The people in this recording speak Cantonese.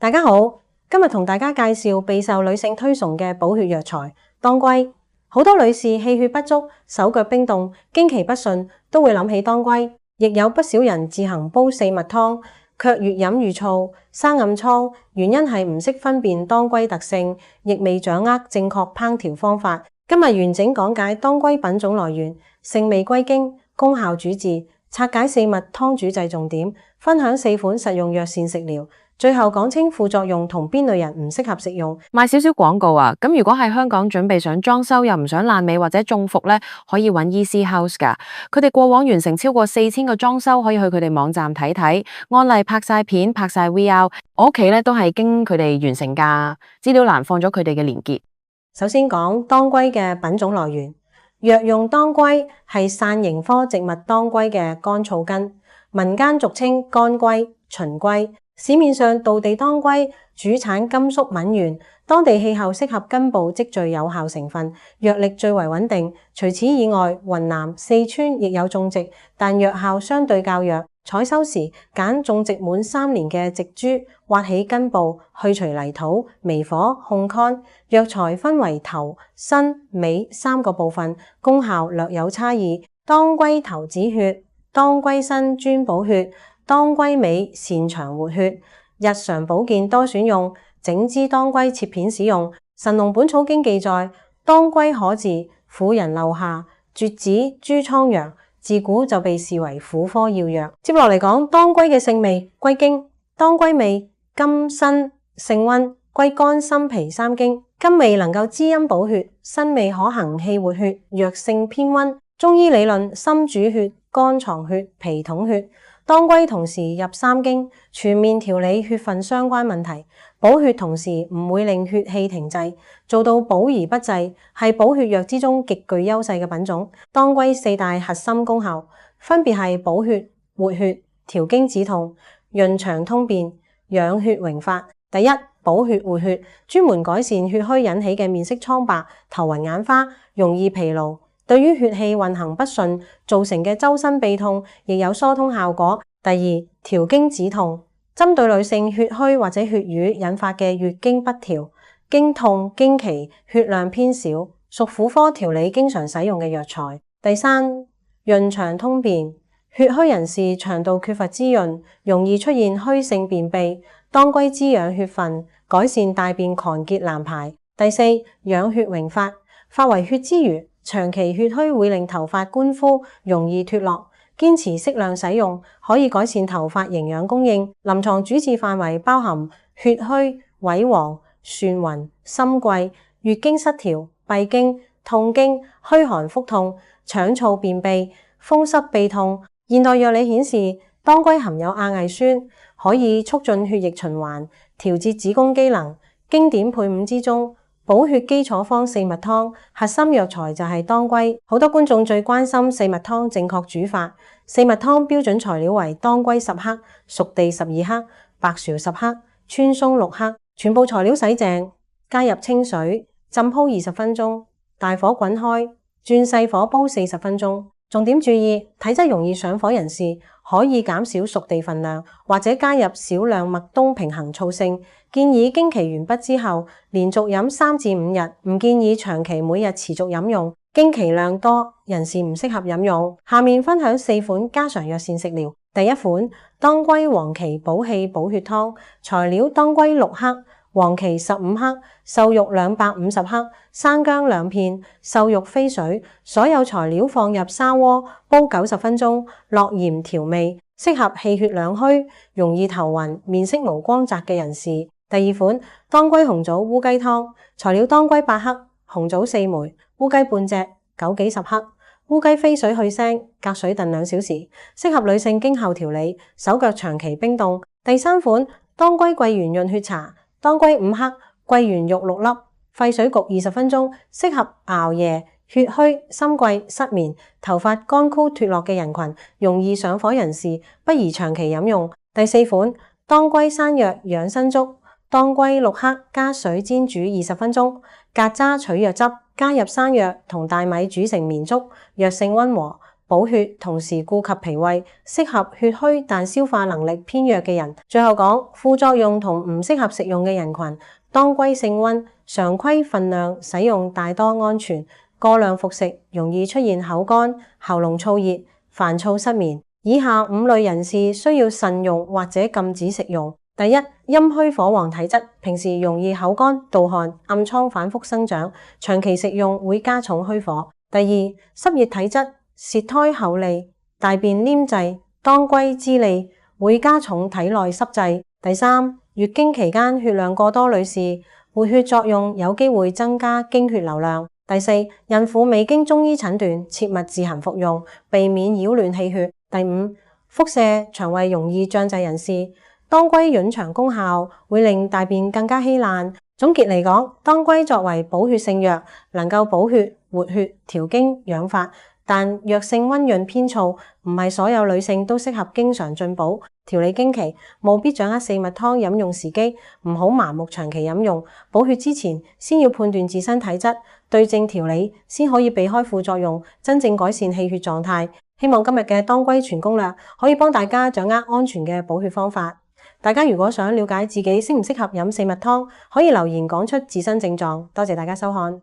大家好，今日同大家介紹備受女性推崇嘅補血藥材當歸。好多女士氣血不足、手腳冰凍、經期不順，都會諗起當歸。亦有不少人自行煲四物湯，卻越飲越燥、生暗瘡，原因係唔識分辨當歸特性，亦未掌握正確烹調方法。今日完整講解當歸品種來源、性味歸經、功效主治，拆解四物湯煮製重點，分享4款實用藥膳食療。最後講清副作用同邊類人唔適合食用。賣少少廣告啊！咁如果喺香港準備想裝修又唔想爛尾或者中伏呢，可以揾 Easy House 㗎。佢哋過往完成超過4000個裝修，可以去佢哋網站睇睇，案例拍晒片、拍晒 VR。我屋企呢都係經佢哋完成㗎，資料欄放咗佢哋嘅連結。首先講當歸嘅品種來源，藥用當歸係傘形科植物當歸嘅乾草根，民間俗稱乾歸、秦歸。市面上道地當歸主產甘肅閩源，當地氣候適合根部積聚有效成分，藥力最為穩定。除此以外，雲南、四川亦有種植，但藥效相對較弱。採收時揀種植滿3年嘅植株，挖起根部，去除泥土，微火烘乾。藥材分為頭、身、尾3個部分，功效略有差異。當歸頭止血，當歸身專補血，當歸尾擅長活血，日常保健多選用。整枝當歸切片使用。《神農本草經》記載，當歸可治婦人漏下、絕子、諸瘡瘍，自古就被視為婦科要藥。接落嚟講當歸嘅性味歸經。當歸味甘辛性溫，歸肝心脾3經。甘味能夠滋陰補血，辛味可行氣活血，藥性偏溫。中醫理論心主血，肝藏血，脾統血。當歸同時入3經，全面調理血分相關問題，補血同時唔會令血氣停滯，做到補而不滯，係補血藥之中極具優勢嘅品種。當歸4大核心功效分別係補血、活血、調經止痛、潤腸通便、養血榮發。第一，補血活血，專門改善血虛引起嘅面色蒼白、頭暈眼花、容易疲勞。對於血氣運行不順造成嘅周身痹痛，亦有疏通效果。第二，調經止痛，針對女性血虛或者血瘀引發嘅月經不調、經痛、經期、血量偏少，屬婦科調理經常使用嘅藥材。第三，潤腸通便，血虛人士腸道缺乏滋潤，容易出現虛性便秘，當歸滋養血分，改善大便狂結難排。第四，養血榮發，發為血之餘，長期血虛會令頭髮乾枯，容易脫落，堅持適量使用，可以改善頭髮營養供應。臨床主治範圍包含血虛、萎黃、眩暈、心悸、月經失調、閉經、痛經、虛寒腹痛、腸燥便秘、風濕痹痛。現代藥理顯示，當歸含有亞藝酸，可以促進血液循環，調節子宮機能。經典配伍之中，補血基礎方四物湯，核心藥材就係當歸。好多觀眾最關心四物湯正確煮法。四物湯標準材料為當歸10克、熟地12克、白薯10克、川芎6克。全部材料洗淨，加入清水，浸泡20分鐘，大火滾開，轉細火煲40分鐘。重點注意，體質容易上火人士可以減少熟地份量，或者加入少量麥冬平衡燥性。建議經期完畢之後，連續飲3至5日，唔建議長期每日持續飲用。經期量多人士唔適合飲用。下面分享4款家常藥膳食療。第一款，當歸黃芪補氣補血湯。材料：當歸6克、黃芪15克、瘦肉250克、生薑2片、瘦肉飛水。所有材料放入砂鍋煲90分鐘，落鹽調味，適合氣血兩虛、容易頭暈、面色無光澤嘅人士。第二款，當歸紅棗烏雞湯。材料：當歸8克、紅棗4枚、烏雞半隻、枸杞10克。烏雞飛水去腥，隔水燉2小時，適合女性經後調理，手腳長期冰凍。第三款，當歸桂圓潤血茶。當歸5克、桂圓肉6粒，沸水焗20分鐘，適合熬夜、血虛、心悸、失眠、頭髮乾枯脫落嘅人群，容易上火人士不宜長期飲用。第四款，當歸山藥養生粥。當歸6克，加水煎煮20分鐘，隔渣取藥汁，加入山藥同大米煮成綿粥，藥性溫和，補血，同時顧及脾胃，適合血虛但消化能力偏弱嘅人。最後講副作用同唔適合食用嘅人群，當歸性溫，常規份量使用大多安全，過量服食容易出現口乾、喉嚨燥熱、煩躁失眠。以下5類人士需要慎用或者禁止食用。第一，陰虛火黃體質，平時容易口乾、盜汗、暗瘡反覆生長，長期食用會加重虛火。第二，濕熱體質，舌苔厚膩、大便黏滯，當歸滋膩會加重體內濕滯。第三，月經期間血量過多女士，活血作用有機會增加經血流量。第四，孕婦未經中醫診斷，切勿自行服用，避免擾亂氣血。第五，腹瀉、腸胃容易脹滯人士，當歸潤腸功效會令大便更加稀爛。總結嚟講，當歸作為補血性藥，能夠補血、活血、調經、養髮，但藥性溫潤偏燥，唔係所有女性都適合經常進補。調理經期，務必掌握四物湯飲用時機，唔好盲目長期飲用。補血之前，先要判斷自身體質，對症調理，先可以避開副作用，真正改善氣血狀態。希望今日嘅當歸全攻略可以幫大家掌握安全嘅補血方法。大家如果想了解自己適唔適合飲四物湯，可以留言講出自身症狀。多謝大家收看。